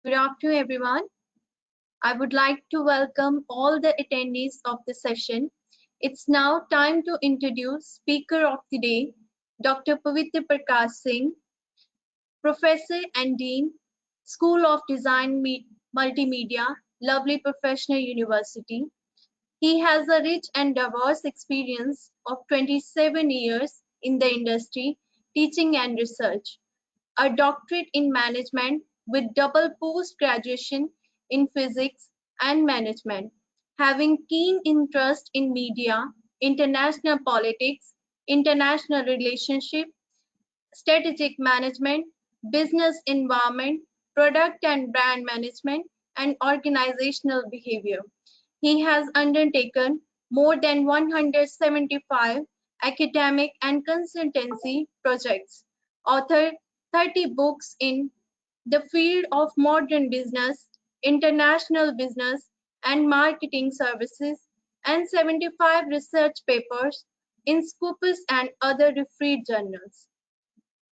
Good afternoon, everyone. I would like to welcome all the attendees of the session. It's now time to introduce Speaker of the Day, Dr. Pavitra Prakash Singh, Professor and Dean, School of Design Multimedia, Lovely Professional University. He has a rich and diverse experience of 27 years in the industry, teaching and research, a doctorate in management with double post-graduation in physics and management, having keen interest in media, international politics, international relationship, strategic management, business environment, product and brand management, and organizational behavior. He has undertaken more than 175 academic and consultancy projects, authored 30 books in the field of modern business, international business, and marketing services, and 75 research papers in Scopus and other refereed journals.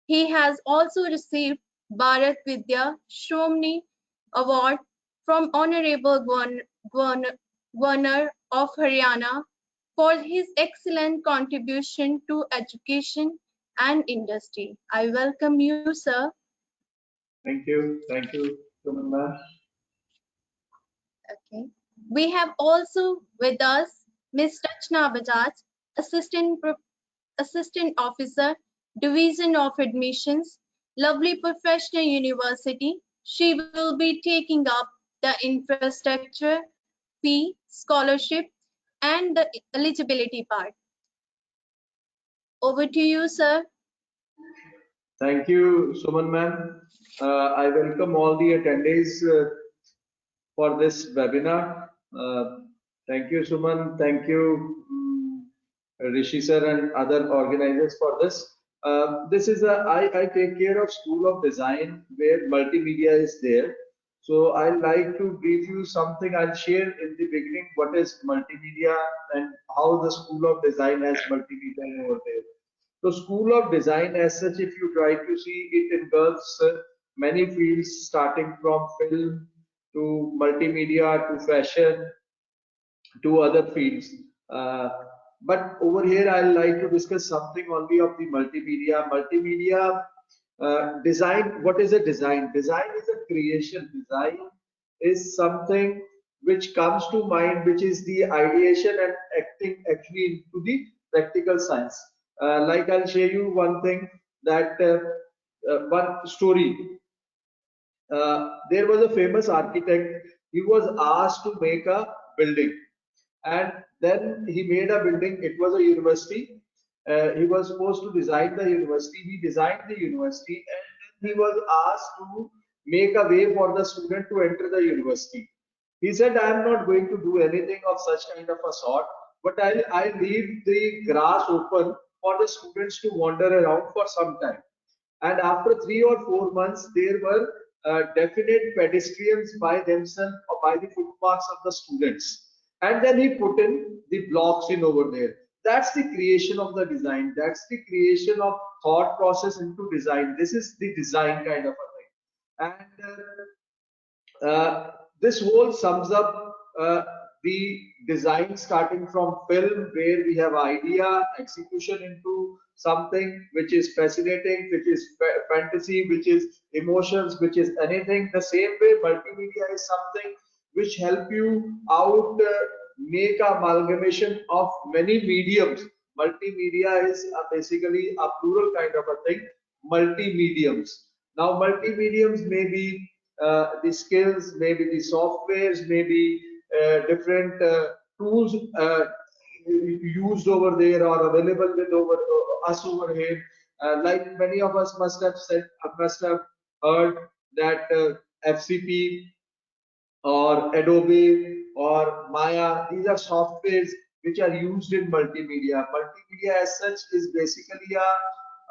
He has also received Bharat Vidya Shromani Award from Honorable Governor of Haryana for his excellent contribution to education and industry. I welcome you, sir. Thank you, Suman. Okay. We have also with us Ms. Rachna Bajaj, Assistant Officer, Division of Admissions, Lovely Professional University. She will be taking up the infrastructure, fee, scholarship, and the eligibility part. Over to you, sir. Thank you, Suman ma'am. I welcome all the attendees for this webinar. Thank you, Suman. Thank you, Rishi sir and other organizers for this. This is I take care of School of Design where multimedia is there. So I like to brief you something. I'll share in the beginning what is multimedia and how the School of Design has multimedia over there. So School of Design as such, if you try to see, it engulfs many fields starting from film to multimedia to fashion to other fields. But over here, I like to discuss something only of the multimedia. Multimedia design. What is a design? Design is a creation. Design is something which comes to mind, which is the ideation and acting actually into the practical science. Like I'll share you one thing that one story. There was a famous architect. He was asked to make a building, and then he made a building. It was a university. He was supposed to design the university. He designed the university, and then he was asked to make a way for the student to enter the university. He said, "I am not going to do anything of such kind of a sort, but I leave the grass open for the students to wander around for some time." And after 3 or 4 months, there were definite pedestrians by themselves or by the footmarks of the students. And then he put in the blocks in over there. That's the creation of the design. That's the creation of thought process into design. This is the design kind of a thing. And this whole sums up the design starting from film, where we have idea, execution into something which is fascinating, which is fantasy, which is emotions, which is anything. The same way, multimedia is something which help you out, make amalgamation of many mediums. Multimedia is basically a plural kind of a thing, multi-mediums. Now, multi-mediums may be the skills, maybe the softwares, maybe different tools used over there or available with over us over here. Like many of us must have said, must have heard that FCP or Adobe or Maya, these are softwares which are used in multimedia. Multimedia as such is basically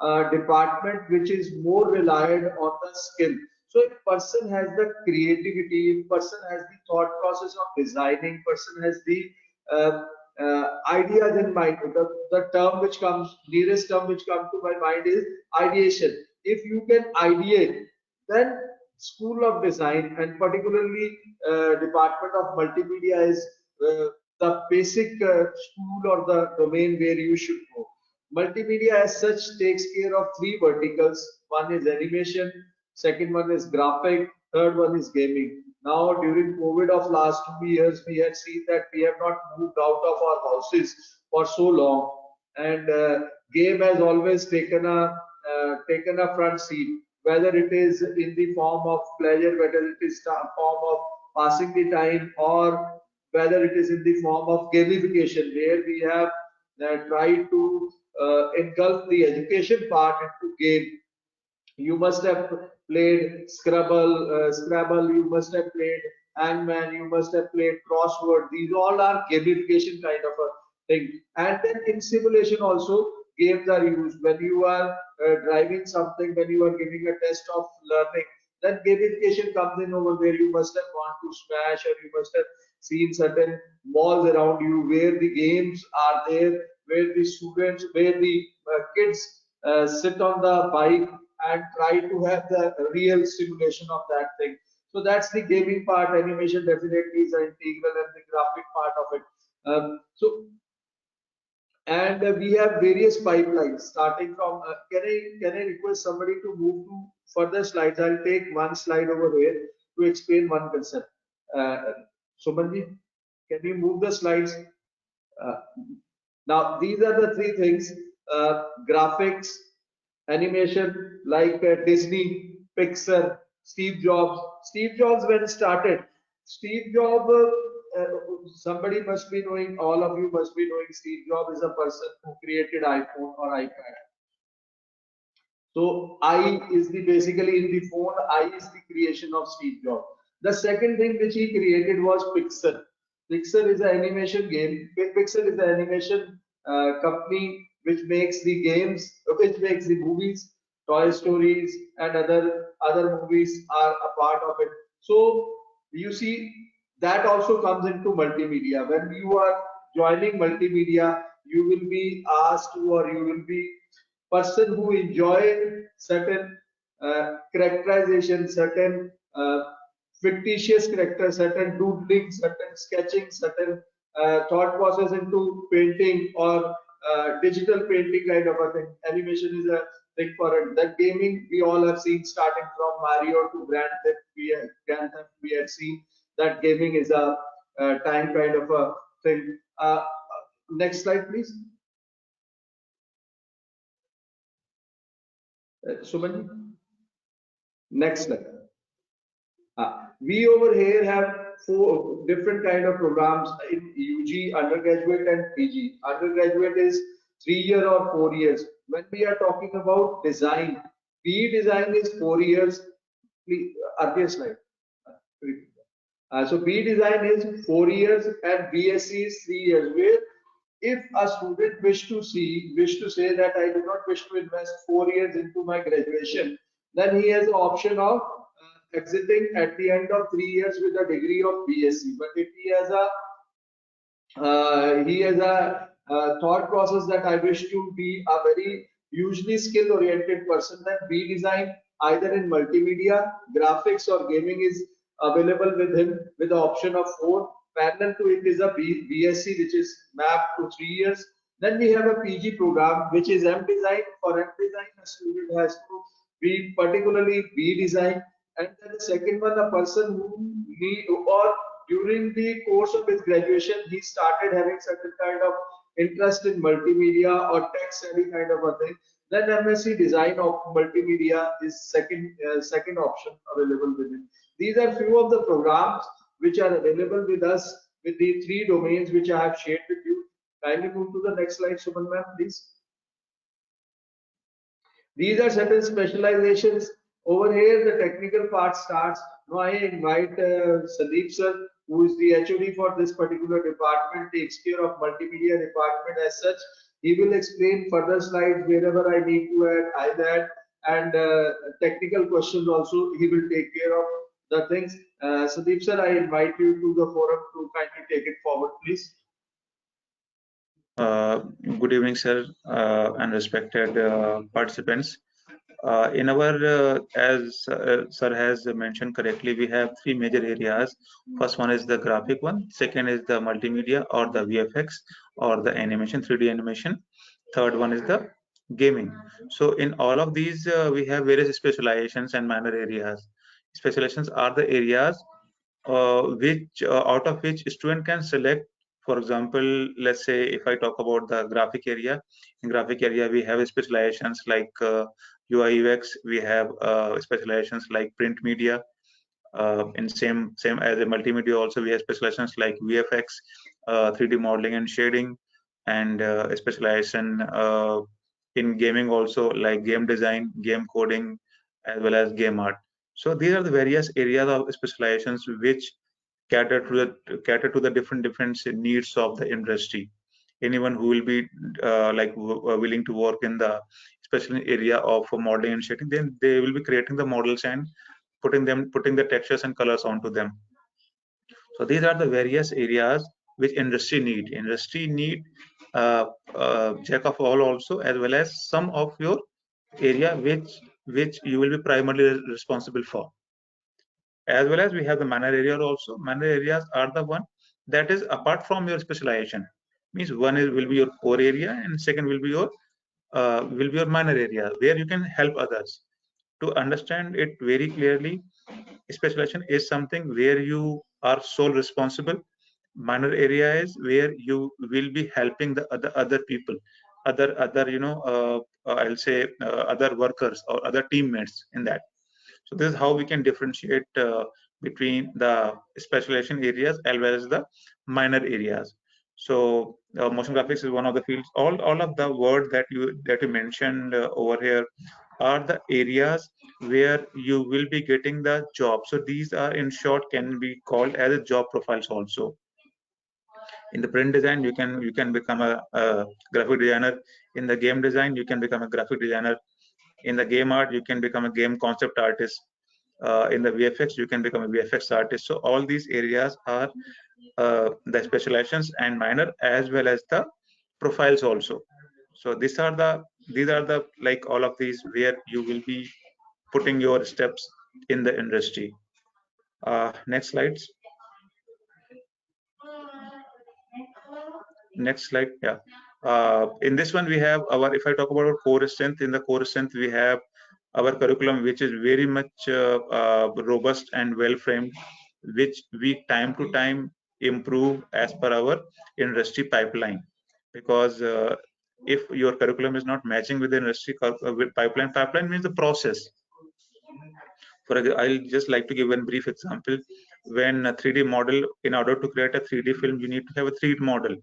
a department which is more reliant on the skill. So if person has the creativity, if person has the thought process of designing, person has the ideas in mind. The term which comes, nearest term which comes to my mind is ideation. If you can ideate, then School of Design, and particularly Department of Multimedia is the basic school or the domain where you should go. Multimedia as such takes care of three verticals. One is animation, second one is graphic, third one is gaming. Now during COVID of last 2 years, we had seen that we have not moved out of our houses for so long, and game has always taken a front seat, whether it is in the form of pleasure, whether it is form of passing the time, or whether it is in the form of gamification, where we have tried to engulf the education part into game. You must have played Scrabble, you must have played Hangman, you must have played Crossword. These all are gamification kind of a thing. And then in simulation also, games are used. When you are driving something, when you are giving a test of learning, then gamification comes in over there. You must have gone to Smash, or you must have seen certain malls around you where the games are there, where the students, where the kids sit on the bike and try to have the real simulation of that thing. So that's the gaming part. Animation definitely is an integral, and the graphic part of it. And we have various pipelines starting from. Can I request somebody to move to further slides? I'll take one slide over here to explain one concept. Sumanji, can you move the slides? Uh, Now, these are the three things: graphics, animation, like Disney, Pixar, Steve Jobs. Steve Jobs, when started, Steve Jobs, somebody must be knowing, all of you must be knowing, Steve Jobs is a person who created iPhone or iPad. So I is the basically in the phone, I is the creation of Steve Jobs. The second thing which he created was Pixar. Pixar is an animation game. Pixar is an animation company which makes the games, which makes the movies. Toy Stories and other movies are a part of it. So you see that also comes into multimedia. When you are joining multimedia, you will be asked to, or you will be person who enjoy certain characterization, certain fictitious character, certain doodling, certain sketching, certain thought process into painting or digital painting kind of a thing. Animation is a thing for it. That gaming we all have seen, starting from Mario to Grand Theft. We had seen that gaming is a time kind of a thing. Next slide, please. Suman, next slide. We over here have four different kind of programs in UG, undergraduate and PG. Undergraduate is 3 year or 4 years. When we are talking about design, PE design is 4 years. Please, earlier slide. So B design is 4 years and BSc is 3 years. Where if a student wish to say that I do not wish to invest 4 years into my graduation, then he has the option of exiting at the end of 3 years with a degree of BSc. But if he has a thought process that I wish to be a very usually skill oriented person, then B design either in multimedia, graphics or gaming is available with him with the option of 4. Parallel to it is a BSc which is mapped to 3 years. Then we have a PG program which is M design. For M design, a student has to be particularly B design. And then the second one, a person who need, or during the course of his graduation, he started having certain kind of interest in multimedia or tech savvy kind of a thing. Then MSc design of multimedia is second option available with him. These are few of the programs which are available with us with the three domains which I have shared with you. Kindly move to the next slide, Suman ma'am, please. These are certain specializations. Over here, the technical part starts. Now I invite Sandeep sir, who is the HOD for this particular department, takes care of multimedia department as such. He will explain further slides wherever I need to add, and technical questions also he will take care of the things. Sandeep sir, I invite you to the forum to kindly take it forward, please. Good evening, sir, and respected participants. In our, as sir has mentioned correctly, we have three major areas. First one is the graphic one, second is the multimedia or the VFX or the animation, 3D animation. Third one is the gaming. So in all of these, we have various specializations and minor areas. Specializations are the areas which out of which student can select. For example, let's say if I talk about the graphic area, in graphic area we have specializations like UI UX, we have specializations like print media, in same as a multimedia also we have specializations like VFX, 3D modeling and shading, and specialization in gaming also, like game design, game coding, as well as game art. So these are the various areas of specializations which cater to the different needs of the industry. Anyone who will be willing to work in the special area of modeling and shading, then they will be creating the models and putting the textures and colors onto them. So these are the various areas which industry need jack of all also, as well as some of your area which you will be primarily responsible for. As well as we have the minor area also. Minor areas are the one that is apart from your specialization. Means one is will be your core area, and second will be your minor area where you can help others. To understand it very clearly, specialization is something where you are sole responsible. Minor area is where you will be helping the other people, other I'll say other workers or other teammates in that. So this is how we can differentiate between the specialization areas as well as the minor areas. So motion graphics is one of the fields. All of the word that you mentioned over here are the areas where you will be getting the job. So these are, in short, can be called as a job profiles also. In the print design, you can become a graphic designer. In the game design, you can become a graphic designer. In the game art, you can become a game concept artist. In the VFX, you can become a VFX artist. So all these areas are the specializations and minor, as well as the profiles also. So these are the like all of these where you will be putting your steps in the industry. Next slides. Next slide. Yeah. In this one we have our, if I talk about our core strength, in the core strength we have our curriculum, which is very much robust and well framed, which we time to time improve as per our industry pipeline. Because if your curriculum is not matching with the industry with pipeline means the process. I'll just like to give one brief example. When a 3D model, in order to create a 3D film, you need to have a 3D model.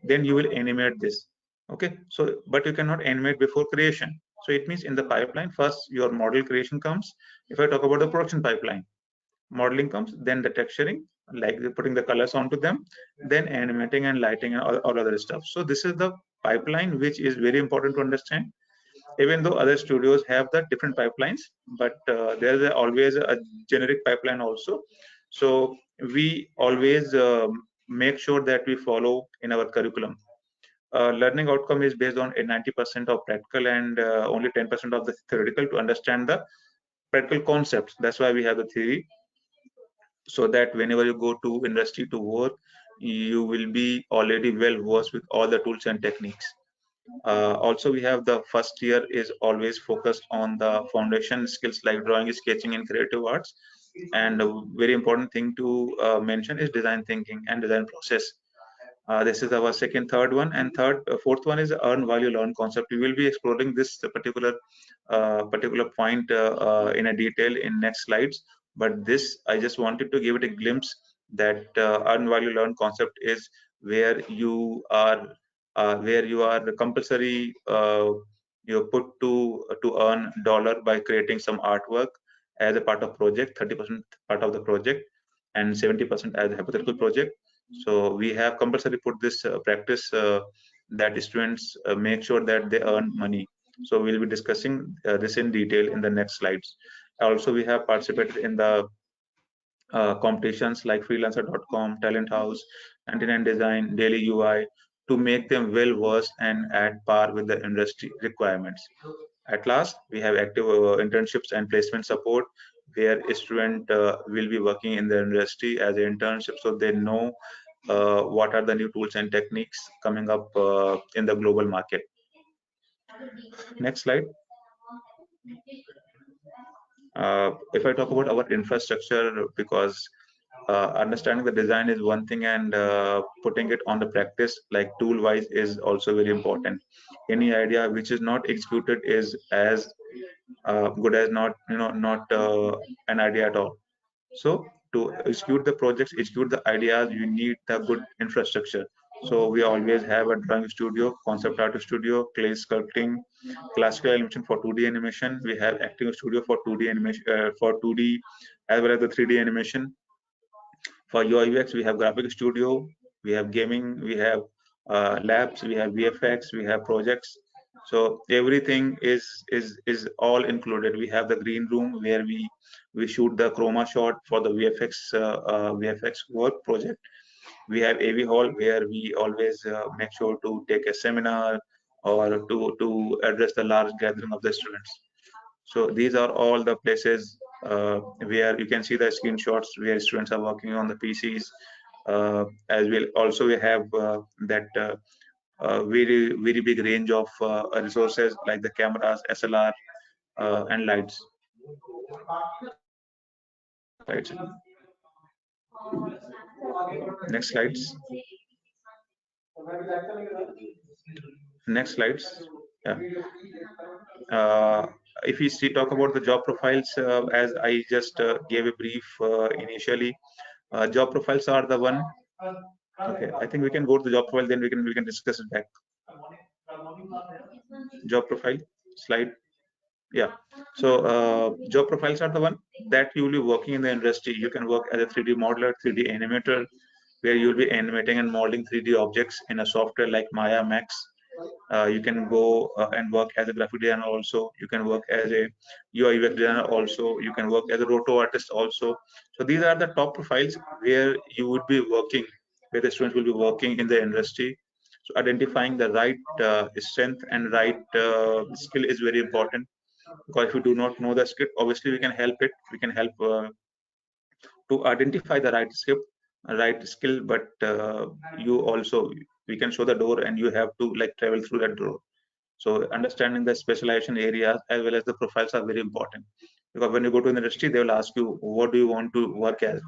Then you will animate this. Okay, so but you cannot animate before creation. So it means in the pipeline, first your model creation comes. If I talk about the production pipeline, modeling comes, then the texturing, like putting the colors onto them, then animating and lighting and all other stuff. So this is the pipeline which is very important to understand. Even though other studios have the different pipelines, but there is always a generic pipeline also. So we always make sure that we follow in our curriculum. Learning outcome is based on a 90% of practical and only 10% of the theoretical to understand the practical concepts. That's why we have the theory, so that whenever you go to industry to work, you will be already well versed with all the tools and techniques. Also, we have the first year is always focused on the foundation skills like drawing, sketching, and creative arts. And a very important thing to mention is design thinking and design process. This is our second, third one, and fourth one is earn value learn concept. We will be exploring this particular point in a detail in next slides. But this, I just wanted to give it a glimpse that earn value learn concept is where you are compulsory you put to earn dollar by creating some artwork as a part of project, 30% part of the project, and 70% as a hypothetical project. So we have compulsory put this practice that students make sure that they earn money. So we'll be discussing this in detail in the next slides. Also, we have participated in the competitions like freelancer.com, talent house, 99 design, daily UI, to make them well versed and at par with the industry requirements. At last, we have active internships and placement support, where a student will be working in the industry as an internship, so they know what are the new tools and techniques coming up in the global market. Next slide. If I talk about our infrastructure, because understanding the design is one thing, and putting it on the practice, like tool wise, is also very important. Any idea which is not executed is as good as not an idea at all. So to execute the projects, execute the ideas, you need the good infrastructure. So we always have a drawing studio, concept art studio, clay sculpting, classical animation for 2D animation. We have acting studio for 2D animation, for 2D as well as the 3D animation. For UI UX, we have graphic studio, we have gaming, we have labs, we have VFX, we have projects. So everything is all included. We have the green room where we shoot the chroma shot for the VFX work project. We have AV hall where we always make sure to take a seminar or to address the large gathering of the students. So these are all the places where you can see the screenshots where students are working on the PCs. As well, also we have that very big range of resources like the cameras, SLR, and lights. Lights. Next slides. Next slides. Yeah. If we talk about the job profiles, as I just gave a brief initially, job profiles are the one. Okay, I think we can go to the job profile, then we can discuss it back. Job profile slide. Yeah. So job profiles are the one that you will be working in the industry. You can work as a 3D modeler, 3D animator, where you'll be animating and modeling 3D objects in a software like Maya Max. You can go and work as a graphic designer also. You can work as a UI UX designer also. You can work as a roto artist also. So these are the top profiles where you would be working, where the students will be working in the industry. So identifying the right strength and right skill is very important, because if you do not know the script, obviously we can help it. We can help to identify the right script, right skill, but you also, we can show the door and you have to like travel through that door. So understanding the specialization areas as well as the profiles are very important, because when you go to the industry, they will ask you what do you want to work as.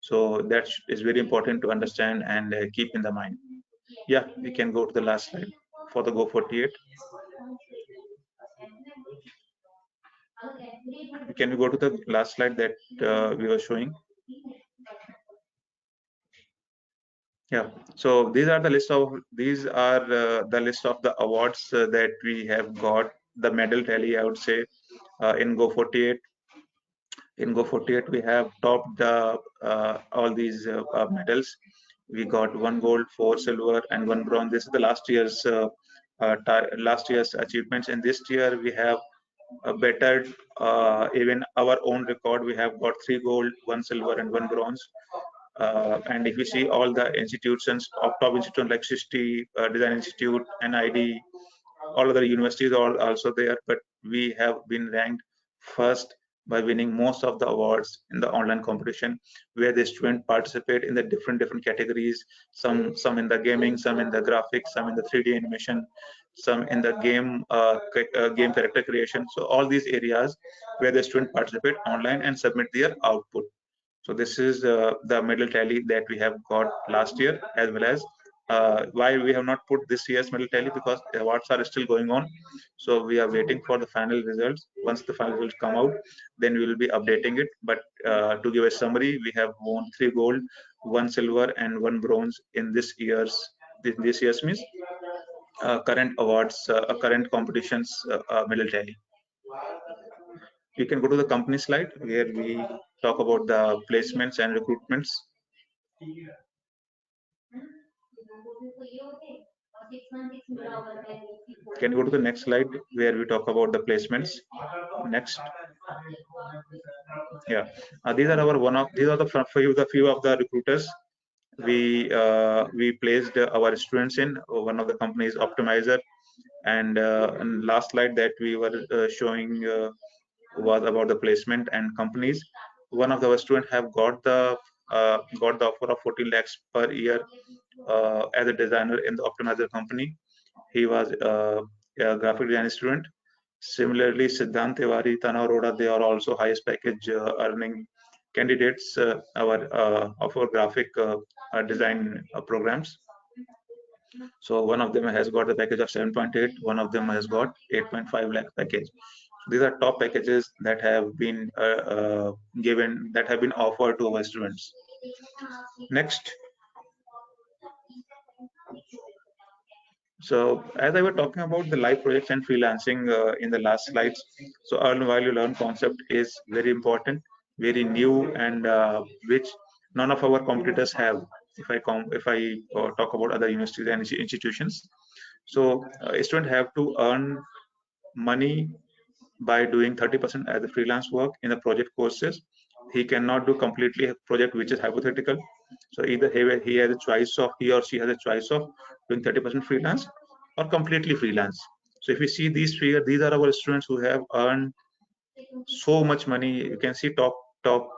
So that is very important to understand and keep in the mind. Yeah, we can go to the last slide for the Go 48. Can we go to the last slide that we were showing? Yeah. So these are the list of the list of the awards that we have got. The medal tally, I would say, in Go 48. In Go 48, we have topped all these medals. We got 1 gold, 4 silver, and 1 bronze. This is the last year's achievements. And this year we have bettered even our own record. We have got 3 gold, 1 silver, and 1 bronze. And if you see all the institutions, top institutions like Shishti, Design Institute, NID, all other universities are also there, but we have been ranked first by winning most of the awards in the online competition, where the students participate in the different categories. Some in the gaming, some in the graphics, some in the 3D animation, some in the game character creation. So all these areas where the students participate online and submit their output. So this is the medal tally that we have got last year, as well as why we have not put this year's medal tally, because the awards are still going on. So we are waiting for the final results. Once the final results come out, then we will be updating it. But to give a summary, we have won 3 gold, 1 silver, and 1 bronze in this year's means current awards, current competitions medal tally. You can go to the company slide where we talk about the placements and recruitments. Can you go to the next slide where we talk about the placements? Next. Yeah, these are the few of the recruiters we placed our students in. One of the companies, Optimizer. And last slide that we were showing was about the placement and companies. One of our students have got the offer of 14 lakhs per year as a designer in the optimizer company. He was a graphic design student. Similarly, Siddhant Tiwari, Tana Arora, they are also highest package earning candidates of our graphic design programs. So one of them has got the package of 7.8, one of them has got 8.5 lakh package. These are top packages that have been given, that have been offered to our students. Next. So as I was talking about the live projects and freelancing in the last slides, so earn while you learn concept is very important, very new, and which none of our competitors have. If I talk about other universities and institutions, so a student have to earn money by doing 30% as a freelance work in the project courses. He cannot do completely a project which is hypothetical. So either he has a choice of, he or she has a choice of doing 30% freelance or completely freelance. So if you see these figures, these are our students who have earned so much money. You can see top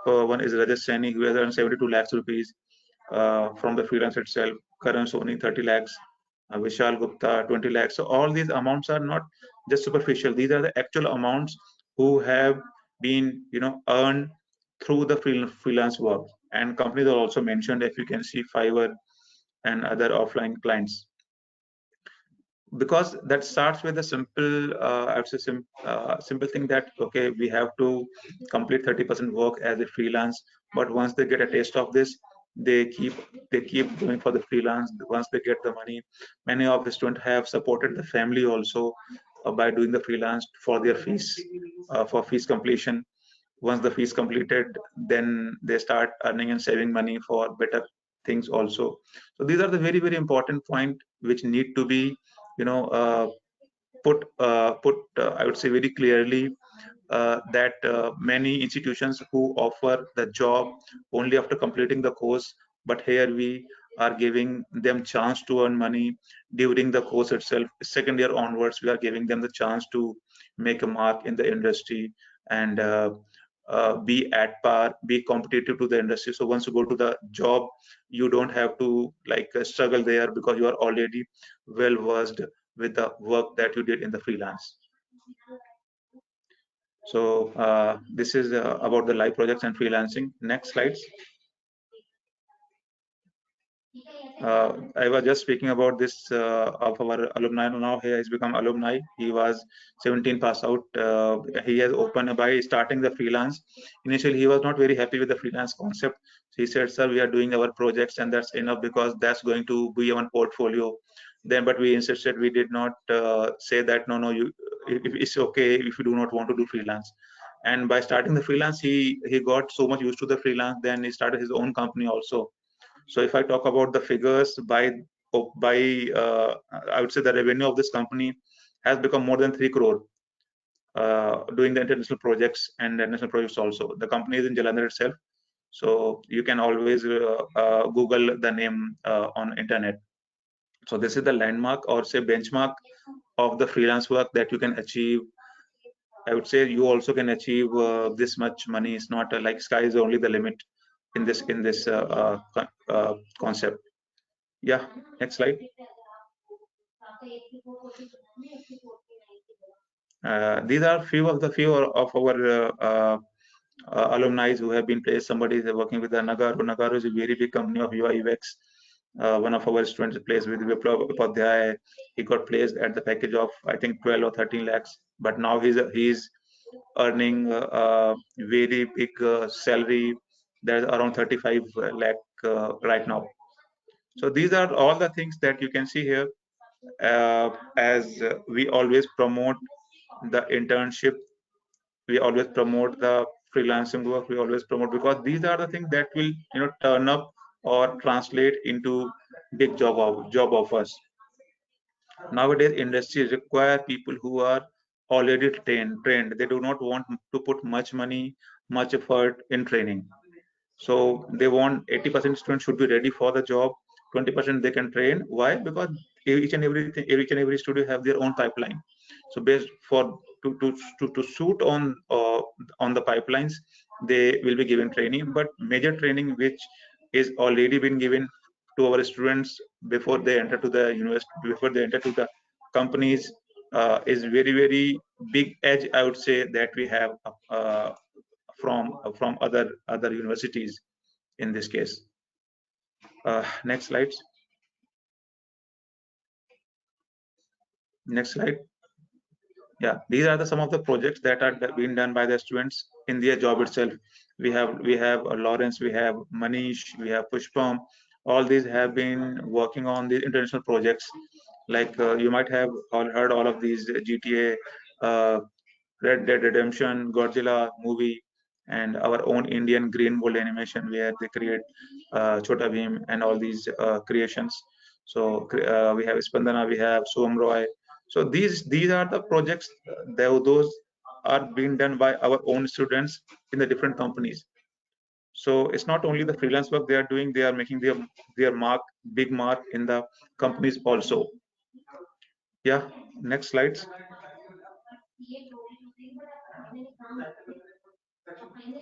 one is Rajat Saini, who has earned 72 lakhs rupees from the freelance itself. Karan Soni 30 lakhs, Vishal Gupta 20 lakhs. So all these amounts are not just superficial. These are the actual amounts who have been earned through the freelance work. And companies are also mentioned, if you can see Fiverr and other offline clients, because that starts with a simple I would say simple thing that okay, we have to complete 30% work as a freelance, but once they get a taste of this, they keep going for the freelance. Once they get the money, many of the students have supported the family also by doing the freelance for their fees, for fees completion. Once the fees completed, then they start earning and saving money for better things also. So these are the very, very important point which need to be you know uh, put I would say very clearly, that many institutions who offer the job only after completing the course, but here we are giving them chance to earn money during the course itself. Second year onwards, we are giving them the chance to make a mark in the industry and be at par, be competitive to the industry. So once you go to the job, you don't have to struggle there because you are already well versed with the work that you did in the freelance. So this is about the live projects and freelancing. Next slides. I was just speaking about this of our alumni. Now he has become alumni. He was 17 pass out. He has opened by starting the freelance. Initially, he was not very happy with the freelance concept. So he said, "Sir, we are doing our projects, and that's enough because that's going to be our portfolio." Then, but we insisted. We did not say that no, it's okay if you do not want to do freelance. And by starting the freelance, he got so much used to the freelance. Then he started his own company also. So if I talk about the figures, by I would say the revenue of this company has become more than 3 crore doing the international projects and national projects also. The company is in Jalandhar itself, so you can always Google the name on internet. So this is the landmark or say benchmark of the freelance work that you can achieve. I would say you also can achieve this much money. It's not like sky is only the limit in this concept. Yeah, next slide. These are few of our alumni who have been placed. Somebody is working with the Nagaru. Nagaru is a very big company of UI UX. One of our students placed with Viplav Upadhyay. He got placed at the package of I think 12 or 13 lakhs. But now he's earning a very big salary. There's around 35 lakh right now. So these are all the things that you can see here. As we always promote the internship, we always promote the freelancing work, we always promote because these are the things that will turn up or translate into big job offers. Nowadays industry require people who are already trained. They do not want to put much money, much effort in training. So they want 80% students should be ready for the job, 20% they can train. Why? Because each and every studio have their own pipeline. So based for to suit on the pipelines, they will be given training, but major training which is already been given to our students before they enter to the university, before they enter to the companies, is very big edge, I would say, that we have from other universities in this case. Next slides. Next slide. Yeah, these are some of the projects that are being done by the students in their job itself. We have Lawrence, we have Manish, we have Pushpam. All these have been working on these international projects. Like you might have heard all of these GTA, Red Dead Redemption, Godzilla movie, and our own Indian green gold animation where they create Chota Bheem and all these creations. So we have Spandana, we have Som Roy. So these are the projects. Those are being done by our own students in the different companies. So it's not only the freelance work they are doing; they are making their big mark in the companies also. Yeah, next slides.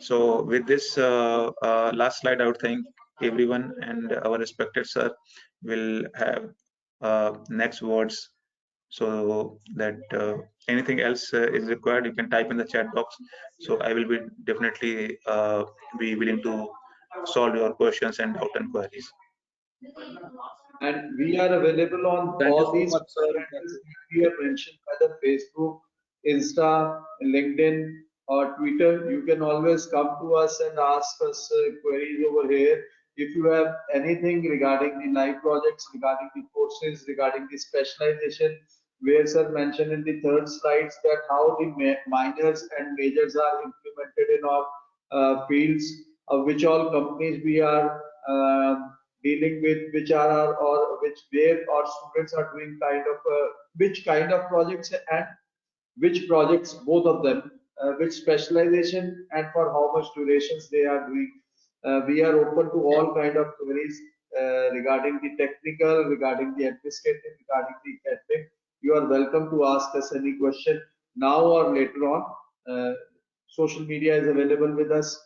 So with this last slide, I would think everyone and our respected sir will have next words, so that anything else is required, you can type in the chat box. So I will be definitely be willing to solve your questions and doubt and queries. And we are available on Thank you all so these much, sir. handles we have mentioned, either Facebook, Insta, LinkedIn, or Twitter. You can always come to us and ask us queries over here. If you have anything regarding the live projects, regarding the courses, regarding the specialization, where sir mentioned in the third slides that how the minors and majors are implemented in our fields, which all companies we are dealing with, which are our, or which where our students are doing kind of which kind of projects and which projects, both of them, which specialization and for how much durations they are doing. We are open to all kind of queries regarding the technical, regarding the administrative, regarding the academic. You are welcome to ask us any question now or later on. Social media is available with us.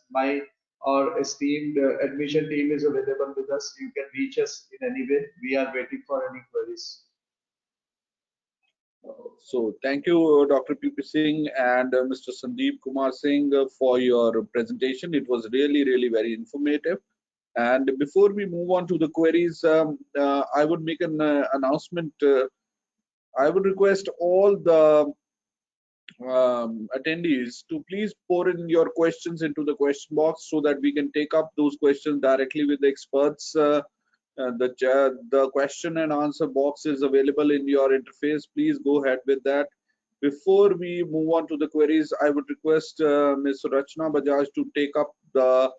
Our esteemed admission team is available with us. You can reach us in any way. We are waiting for any queries. So thank you, Dr. P.P. Singh and Mr. Sandeep Kumar Singh for your presentation. It was really very informative. And before we move on to the queries, I would make an announcement. I would request all the attendees to please pour in your questions into the question box so that we can take up those questions directly with the experts. The question and answer box is available in your interface. Please go ahead with that. Before we move on to the queries, I would request Ms. Rachna Bajaj to take up the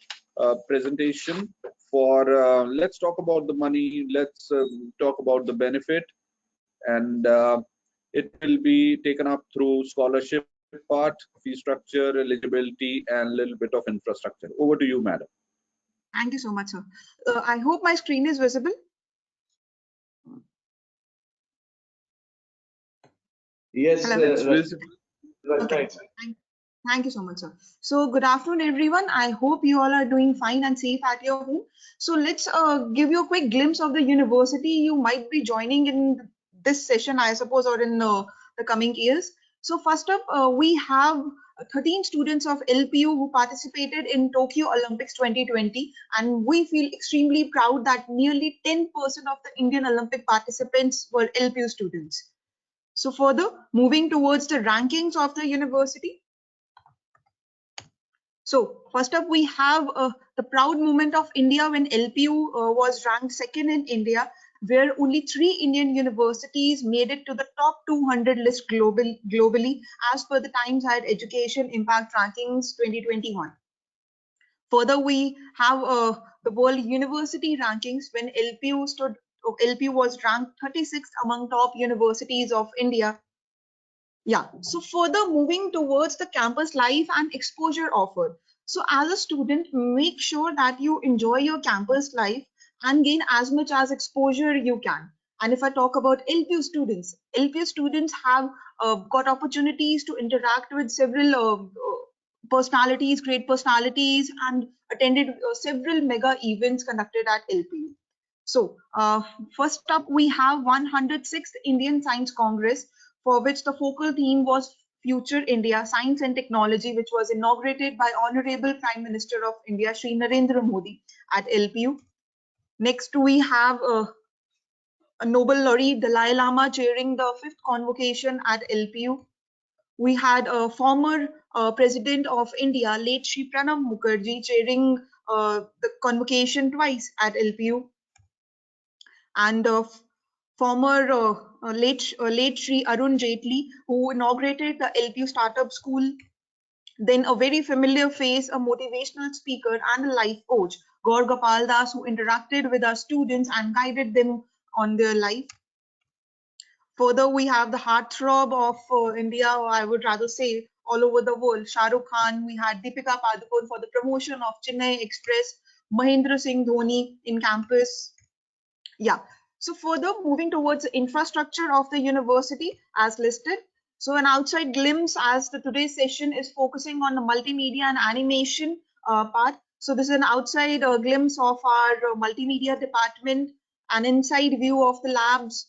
presentation for let's talk about the money, let's talk about the benefit, and it will be taken up through scholarship part, fee structure, eligibility, and a little bit of infrastructure. Over to you, madam. Thank you so much, sir. I hope my screen is visible. Yes, Okay. Thank you so much, sir. So good afternoon, everyone. I hope you all are doing fine and safe at your home. So let's give you a quick glimpse of the university you might be joining in this session, I suppose, or in the coming years. So first up, we have 13 students of LPU who participated in Tokyo Olympics 2020, and we feel extremely proud that nearly 10% of the Indian Olympic participants were LPU students. So further, moving towards the rankings of the university. So first up, we have the proud moment of India when LPU was ranked second in India, where only 3 Indian universities made it to the top 200 list globally as per the Times Higher Education Impact Rankings 2021. Further, we have the World University Rankings when LPU was ranked 36th among top universities of India. Yeah, so further moving towards the campus life and exposure offer. So as a student, make sure that you enjoy your campus life and gain as much as exposure you can. And if I talk about LPU students have got opportunities to interact with several personalities, great personalities, and attended several mega events conducted at LPU. So first up, we have 106th Indian Science Congress, for which the focal theme was Future India, Science and Technology, which was inaugurated by Honorable Prime Minister of India, Shri Narendra Modi at LPU. Next, we have a Nobel laureate Dalai Lama chairing the 5th convocation at LPU. We had a former president of India, late Shri Pranab Mukherjee, chairing the convocation twice at LPU. And former late Shri Arun Jaitley, who inaugurated the LPU Startup School. Then a very familiar face, a motivational speaker and a life coach, Gaur Gopal Das, who interacted with our students and guided them on their life. Further, we have the heartthrob of India, or I would rather say all over the world, Shah Rukh Khan. We had Deepika Padukone for the promotion of Chennai Express, Mahendra Singh Dhoni in campus. Yeah. So further, moving towards the infrastructure of the university as listed. So an outside glimpse, as the today's session is focusing on the multimedia and animation part. So this is an outside glimpse of our multimedia department, an inside view of the labs.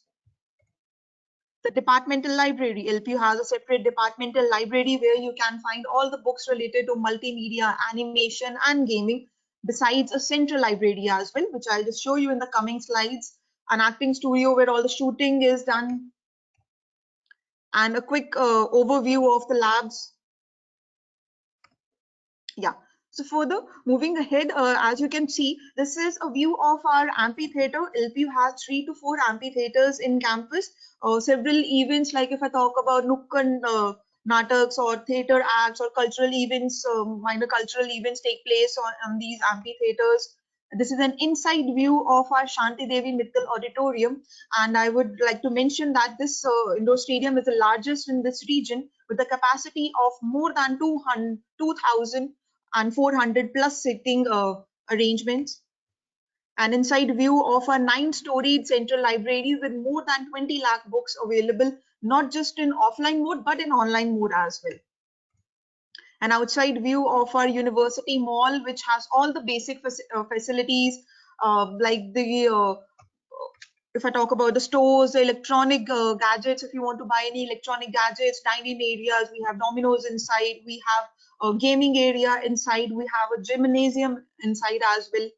The Departmental Library, LPU has a separate departmental library where you can find all the books related to multimedia, animation, and gaming, besides a central library as well, which I'll just show you in the coming slides. An acting studio where all the shooting is done, and a quick overview of the labs. Yeah. So further, moving ahead, as you can see, this is a view of our amphitheater. LPU has 3 to 4 amphitheaters in campus. Several events, like if I talk about Nukkan Nataks or theater acts or cultural events, minor cultural events take place on these amphitheaters. This is an inside view of our Shanti Devi Mittal Auditorium. And I would like to mention that this indoor stadium is the largest in this region, with a capacity of more than 2,400 plus sitting arrangements. An inside view of a 9-storied central library with more than 20 lakh books available, not just in offline mode, but in online mode as well. An outside view of our university mall, which has all the basic facilities, like the if I talk about the stores, the electronic gadgets, if you want to buy any electronic gadgets, dining areas, we have Domino's inside, we have a gaming area inside, we have a gymnasium inside as well.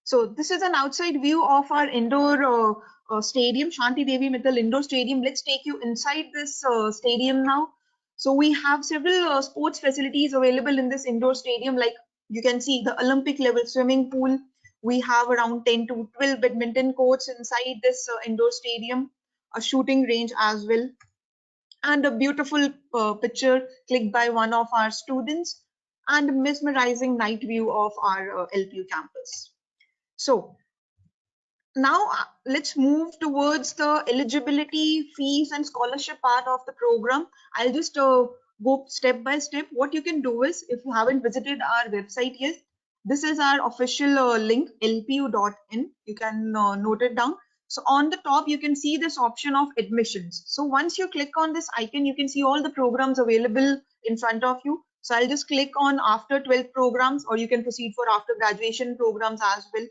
So this is an outside view of our indoor stadium, Shanti Devi Mittal Indoor Stadium. Let's take you inside this stadium now. So we have several sports facilities available in this indoor stadium, like you can see the Olympic level swimming pool. We have around 10 to 12 badminton courts inside this indoor stadium, a shooting range as well, and a beautiful picture clicked by one of our students, and a mesmerizing night view of our LPU campus. So now let's move towards the eligibility, fees, and scholarship part of the program. I'll just go step by step. What you can do is, if you haven't visited our website yet, this is our official link, lpu.in. You can note it down. So on the top, you can see this option of admissions. So once you click on this icon, you can see all the programs available in front of you. So I'll just click on after 12 programs, or you can proceed for after graduation programs as well.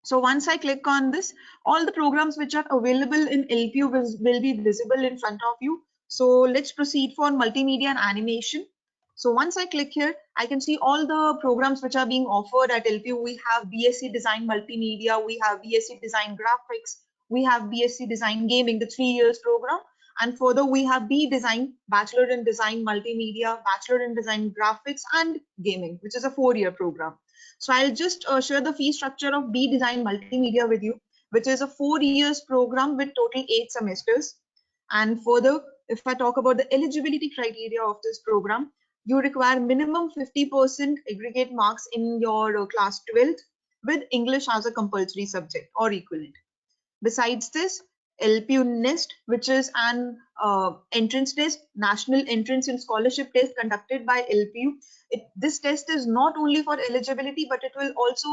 So once I click on this, all the programs which are available in LPU will be visible in front of you. So let's proceed for multimedia and animation. So once I click here, I can see all the programs which are being offered at LPU. We have BSc Design Multimedia, we have BSc Design Graphics, we have BSc Design Gaming, the 3 years program. And further, we have B Design, Bachelor in Design Multimedia, Bachelor in Design Graphics, and Gaming, which is a 4-year program. So I'll just share the fee structure of B Design Multimedia with you, which is a 4 years program with total 8 semesters. And further, if I talk about the eligibility criteria of this program, you require minimum 50% aggregate marks in your class 12th with English as a compulsory subject or equivalent. Besides this, LPU NEST, which is an entrance test, national entrance and scholarship test conducted by LPU. This test is not only for eligibility, but it will also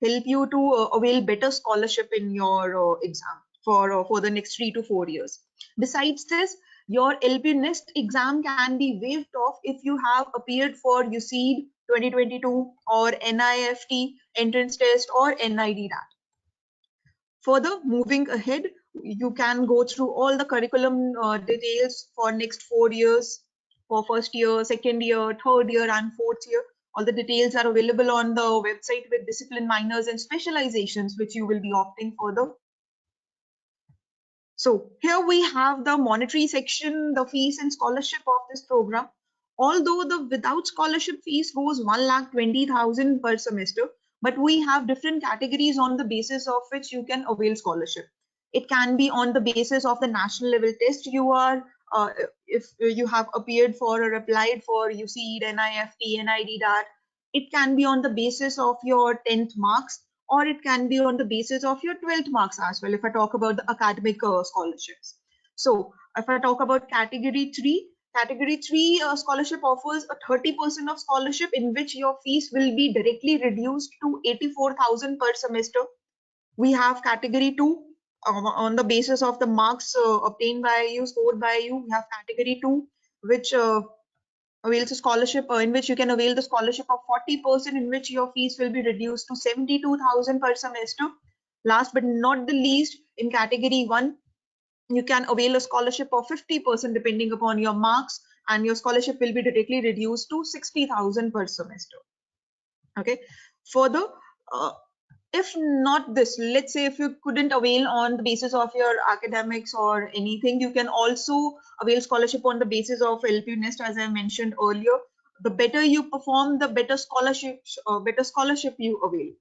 help you to avail better scholarship in your exam for the next 3 to 4 years. Besides this, your LPU NEST exam can be waived off if you have appeared for UCEED 2022 or NIFT entrance test or NIDDAT. Further, moving ahead, you can go through all the curriculum details for next 4 years, for first year, second year, third year, and fourth year. All the details are available on the website with discipline minors and specializations, which you will be opting further. So here we have the monetary section, the fees and scholarship of this program. Although the without scholarship fees goes 1,20,000 per semester, but we have different categories on the basis of which you can avail scholarship. It can be on the basis of the national level test you are, if you have appeared for or applied for UCEED, NIFT, NIDDAT. It can be on the basis of your 10th marks, or it can be on the basis of your 12th marks as well, if I talk about the academic scholarships. So if I talk about category 3, scholarship offers a 30% of scholarship in which your fees will be directly reduced to 84,000 per semester. We have category 2 on the basis of the marks obtained by you, scored by you. We have category 2, which avails a scholarship in which you can avail the scholarship of 40%, in which your fees will be reduced to 72,000 per semester. Last but not the least, in category 1, you can avail a scholarship of 50% depending upon your marks, and your scholarship will be directly reduced to 60,000 per semester. Okay. Further, if not this, let's say if you couldn't avail on the basis of your academics or anything, you can also avail scholarship on the basis of LPU NEST, as I mentioned earlier. The better you perform, the better scholarship you avail.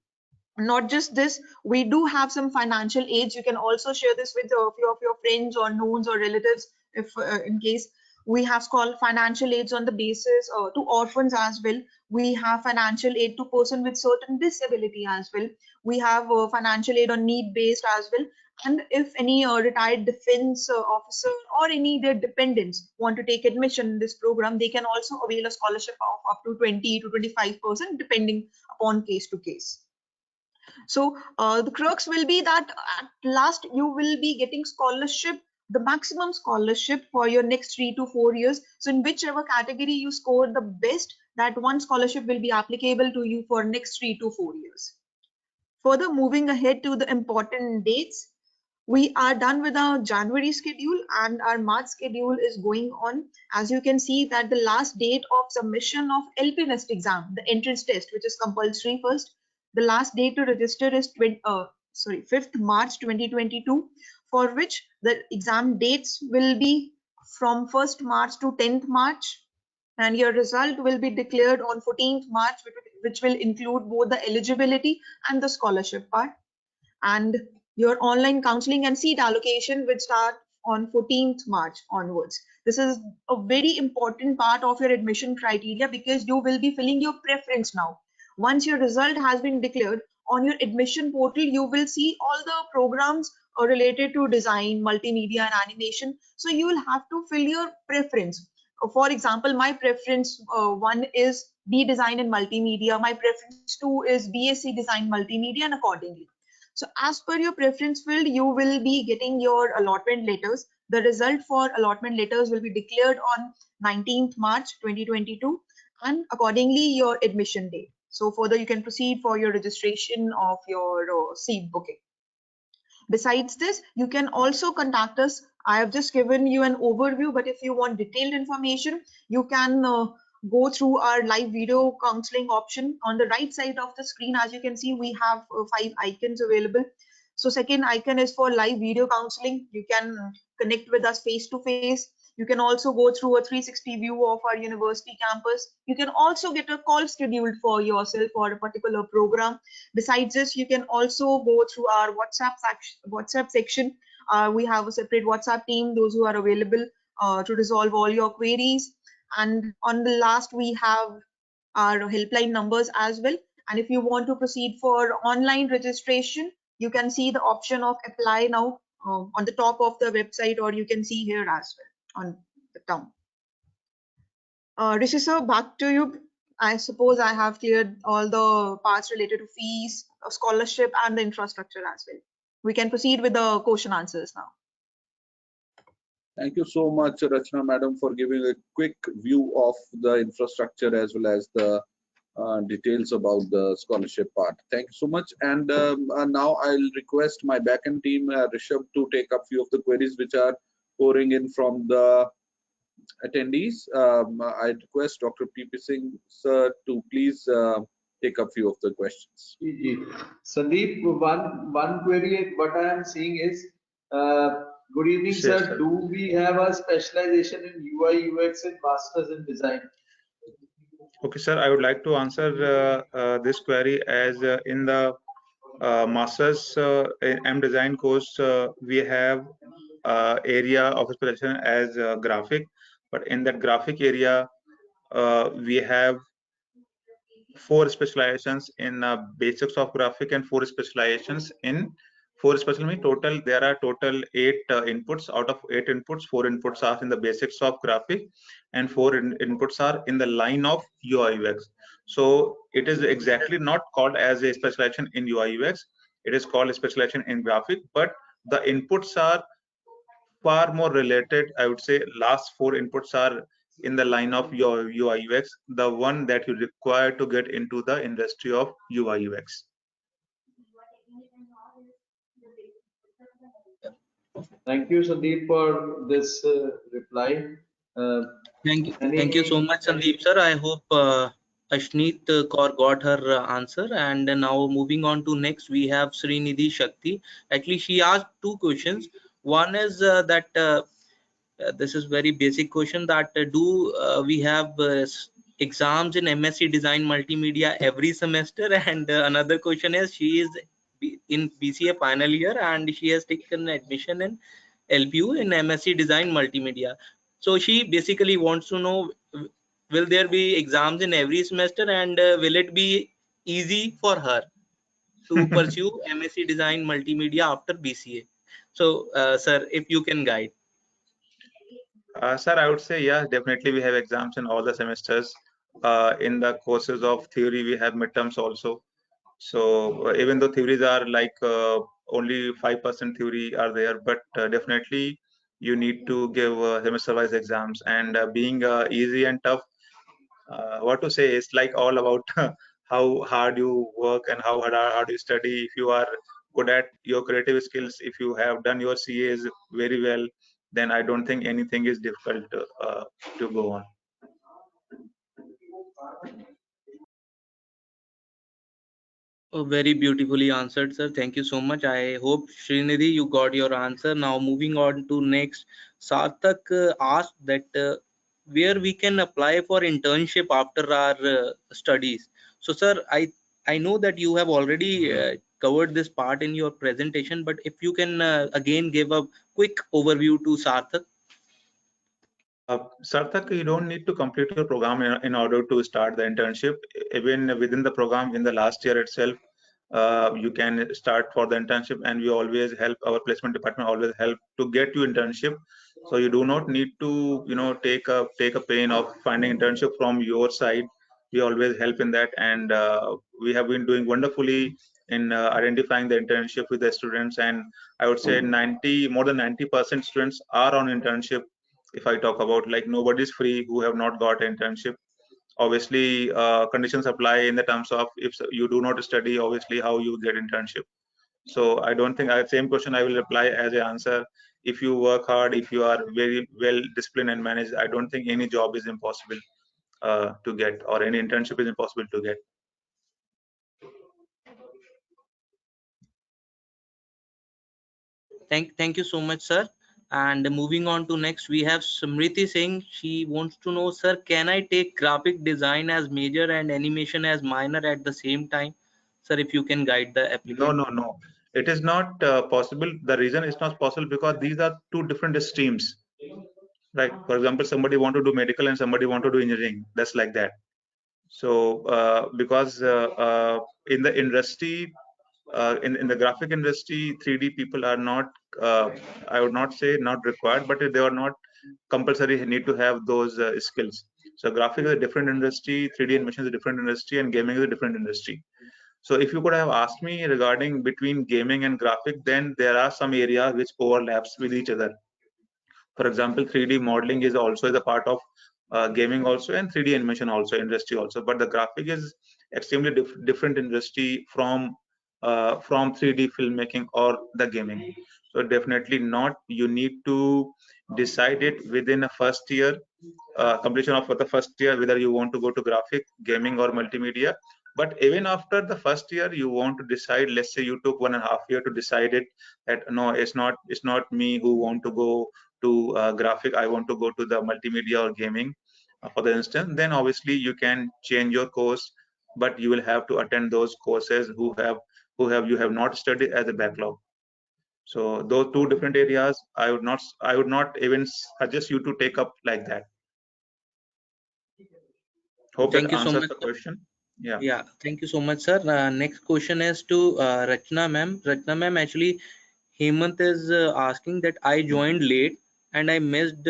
Not just this, we do have some financial aids. You can also share this with a few of your friends or knowns or relatives, if in case. We have financial aids on the basis to orphans as well. We have financial aid to person with certain disability as well. We have financial aid on need based as well. And if any retired defense officer or any their dependents want to take admission in this program, they can also avail a scholarship of up to 20 to 25% depending upon case to case. So the crux will be that at last you will be getting scholarship, the maximum scholarship for your next 3 to 4 years. So in whichever category you score the best, that one scholarship will be applicable to you for next 3 to 4 years. Further, moving ahead to the important dates, we are done with our January schedule and our March schedule is going on. As you can see that the last date of submission of LPU NEST exam, the entrance test, which is compulsory first, the last date to register is 5th March 2022, for which the exam dates will be from 1st March to 10th March, and your result will be declared on 14th March, which will include both the eligibility and the scholarship part. And your online counseling and seat allocation will start on 14th March onwards. This is a very important part of your admission criteria because you will be filling your preference now. Once your result has been declared, on your admission portal, you will see all the programs related to design, multimedia, and animation. So you will have to fill your preference. For example, my preference 1 is B Design and Multimedia. My preference 2 is BSc Design Multimedia, and accordingly. So as per your preference field, you will be getting your allotment letters. The result for allotment letters will be declared on 19th March 2022, and accordingly your admission date. So further you can proceed for your registration of your seat booking. Besides this, you can also contact us. I have just given you an overview, but if you want detailed information, you can go through our live video counseling option. On the right side of the screen, as you can see, we have 5 icons available. So second icon is for live video counseling. You can connect with us face to face. You can also go through a 360 view of our university campus. You can also get a call scheduled for yourself for a particular program. Besides this, you can also go through our WhatsApp section. We have a separate WhatsApp team, those who are available to resolve all your queries. And on the last, we have our helpline numbers as well. And if you want to proceed for online registration, you can see the option of apply now on the top of the website, or you can see here as well on the top. Rishi sir, back to you. I suppose I have cleared all the parts related to fees, scholarship, and the infrastructure as well. We can proceed with the question answers now. Thank you so much, Rachna Madam, for giving a quick view of the infrastructure as well as the details about the scholarship part. Thank you so much. And now I'll request my backend team, Rishabh, to take up few of the queries which are pouring in from the attendees. I request Dr. P.P. Singh, sir, to please take up few of the questions. Sandeep, one query what I am seeing is, good evening, Yes, sir. sir. Do we have a specialization in UI UX and masters in design? Okay, sir, I would like to answer this query as in the master's M design course, we have area of specialization as graphic, but in that graphic area, we have 4 specializations in basics of graphic and 4 specializations in 4 special total. There are total 8 inputs. Out of 8 inputs, 4 inputs are in the basics of graphic and 4 inputs are in the line of UI UX. So it is exactly not called as a specialization in UI UX. It is called a specialization in graphic, but the inputs are far more related. I would say last 4 inputs are in the line of your UI UX, the one that you require to get into the industry of UI UX. Thank you, Sandeep, for this reply. Thank you so much, Sandeep sir. I hope Ashneet Kaur got her answer. And now moving on to next, we have Srinidhi Shakti. Actually, she asked 2 questions. One is that this is very basic question, that do we have exams in MSc Design Multimedia every semester? And another question is, she is in BCA final year and she has taken admission in LPU in MSc Design Multimedia. So she basically wants to know, will there be exams in every semester, and will it be easy for her to pursue MSc Design Multimedia after BCA? So sir, if you can guide. Sir, I would say, yeah, definitely we have exams in all the semesters. In the courses of theory, we have midterms also. So even though theories are like only 5% theory are there, but definitely you need to give semester-wise exams. And being easy and tough, what to say, it's like all about how hard you work and how hard you study. If you are good at your creative skills, if you have done your CAs very well, then I don't think anything is difficult to go on. Oh, very beautifully answered, sir. Thank you so much. I hope, Srinidhi, you got your answer. Now, moving on to next, Sarthak asked that where we can apply for internship after our studies. So, sir, I know that you have already covered this part in your presentation, but if you can again give a quick overview to Sarthak. Sarthak, you don't need to complete your program in order to start the internship. Even within the program, in the last year itself, you can start for the internship, and we always help, our placement department always help to get you internship. So you do not need to, take a pain of finding internship from your side. We always help in that, and we have been doing wonderfully in identifying the internship with the students. And I would say more than 90% students are on internship. If I talk about, like, nobody's free who have not got internship. Obviously conditions apply in the terms of, if you do not study, obviously how you get internship. So I don't think, same question I will reply as an answer. If you work hard, if you are very well disciplined and managed, I don't think any job is impossible to get, or any internship is impossible to get. Thank you so much, sir. And moving on to next, we have Smriti Singh. She wants to know, sir, can I take graphic design as major and animation as minor at the same time? Sir, if you can guide the applicant. No. It is not possible. The reason it's not possible because these are 2 different streams. Like, for example, somebody want to do medical and somebody want to do engineering. That's like that. So because in the industry, in the graphic industry, 3D people are not, I would not say not required, but they are not compulsory need to have those skills. So graphic is a different industry, 3D animation is a different industry, and gaming is a different industry. So if you could have asked me regarding between gaming and graphic, then there are some areas which overlaps with each other. For example, 3D modeling is also the part of gaming also, and 3D animation also industry also. But the graphic is extremely different industry from 3D filmmaking or the gaming. So definitely not. You need to decide it within a first year, completion of the first year, whether you want to go to graphic, gaming, or multimedia. But even after the first year, you want to decide. Let's say you took 1.5 years to decide it, that no, it's not me who want to go to graphic. I want to go to the multimedia or gaming, for the instance. Then obviously you can change your course, but you will have to attend those courses who you have not studied as a backlog. So those two different areas, I would not even suggest you to take up like that. Hope that Thank you so answers much. the question. Yeah. Yeah, thank you so much, sir. Next question is to Rachna ma'am. Rachna ma'am, actually, Hemant is asking that I joined late and I missed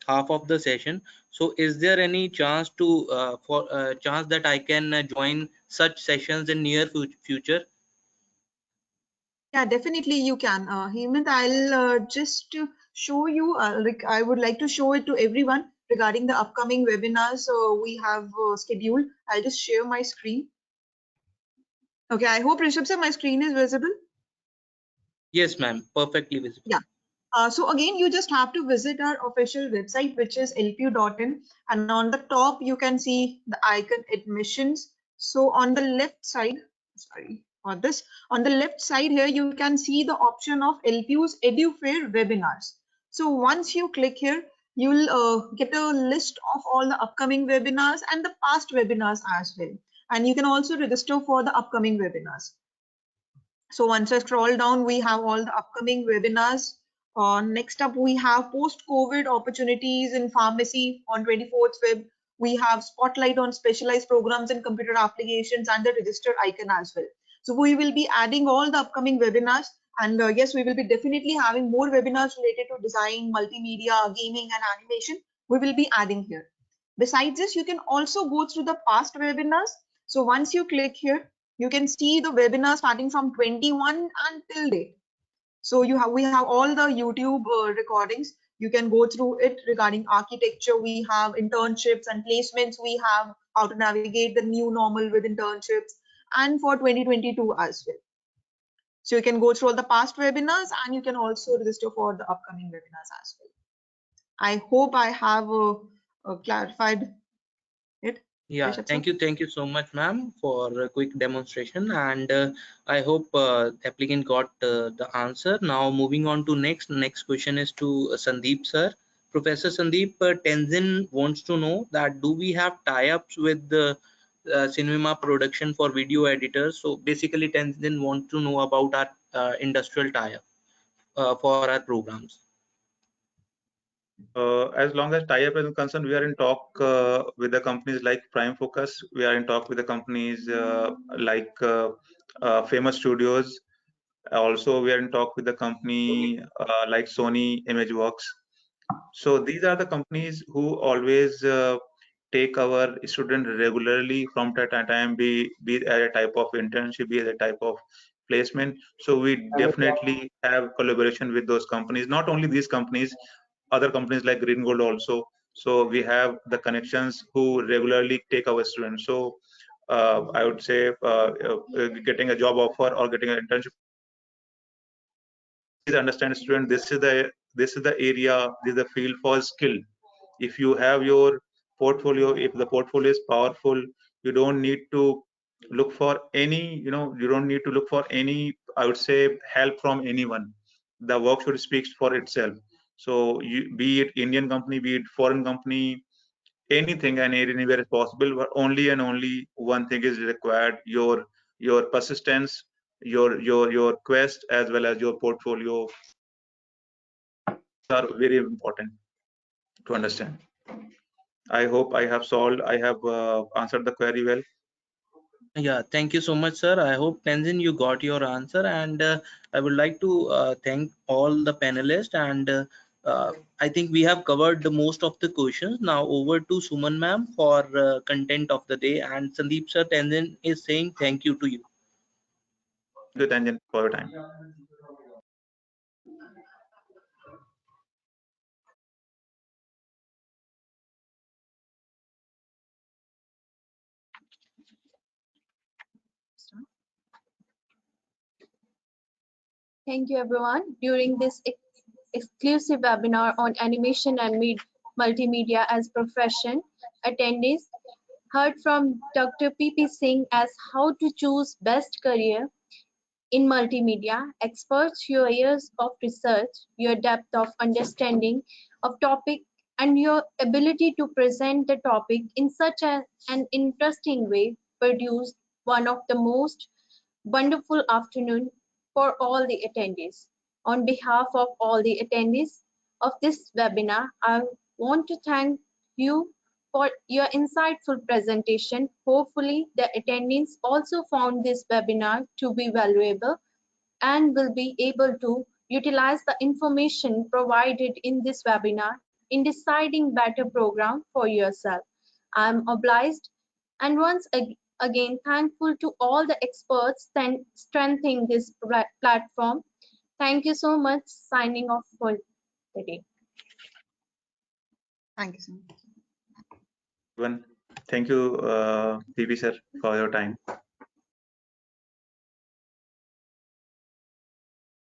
half of the session. So, is there any chance to chance that I can join such sessions in near future? Yeah, definitely you can. Hemant, I'll just show you, I would like to show it to everyone regarding the upcoming webinars we have scheduled. I'll just share my screen. Okay, I hope Rishabh sir, my screen is visible. Yes, ma'am, perfectly visible. Yeah. So again, you just have to visit our official website, which is lpu.in, and on the top you can see the icon admissions. So on the left side, sorry, on the left side here, you can see the option of LPU's EduFair webinars. So once you click here, you'll get a list of all the upcoming webinars and the past webinars as well. And you can also register for the upcoming webinars. So once I scroll down, we have all the upcoming webinars. Next up, we have post-COVID opportunities in pharmacy on 24th Feb. We have spotlight on specialized programs in computer applications and the register icon as well. So we will be adding all the upcoming webinars. And yes, we will be definitely having more webinars related to design, multimedia, gaming, and animation. We will be adding here. Besides this, you can also go through the past webinars. So once you click here, you can see the webinar starting from 21 until date. So we have all the YouTube recordings. You can go through it regarding architecture. We have internships and placements. We have how to navigate the new normal with internships, and for 2022 as well. So you can go through all the past webinars, and you can also register for the upcoming webinars as well. I hope I have clarified it. Yeah, thank you so much, ma'am, for a quick demonstration, and I hope applicant got the answer. Now moving on to next question is to Sandeep sir. Professor Sandeep, Tenzin wants to know that do we have tie-ups with the cinema production for video editors? So basically Tenzin wants to know about our industrial tie-up for our programs. As long as tie-up is concerned, we are in talk with the companies like Prime Focus. We are in talk with the companies like Famous Studios. Also, we are in talk with the company like Sony ImageWorks. So these are the companies who always take our student regularly from time to time, be as a type of internship, be as a type of placement. So we definitely have collaboration with those companies. Not only these companies, other companies like Green Gold also. So we have the connections who regularly take our students. So I would say getting a job offer or getting an internship, please understand, student, this is the area, this is the field for skill. If you have your portfolio, if the portfolio is powerful, you don't need to look for any, you don't need to look for any, I would say, help from anyone. The work should speak for itself. So be it Indian company, be it foreign company, anything and anywhere is possible, but only and only one thing is required: your persistence, your quest, as well as your portfolio are very important to understand. I hope I have answered the query well. Yeah, thank you so much, sir. I hope Tenzin you got your answer, and I would like to thank all the panelists, and I think we have covered the most of the questions. Now over to Suman ma'am for content of the day, and Sandeep sir Tenzin is saying thank you to you. Thank you, Tanjan, for your time. Thank you, everyone. During this exclusive webinar on animation and multimedia as profession, attendees heard from Dr. P.P. Singh as how to choose best career in multimedia, experts, your years of research, your depth of understanding of topic, and your ability to present the topic in such an interesting way produced one of the most wonderful afternoon for all the attendees. On behalf of all the attendees of this webinar, I want to thank you for your insightful presentation. Hopefully, the attendees also found this webinar to be valuable and will be able to utilize the information provided in this webinar in deciding better program for yourself. I'm obliged and once again thankful to all the experts strengthening this platform. Thank you so much. Signing off for the day. Thank you so much. Everyone, thank you, PB sir, for your time.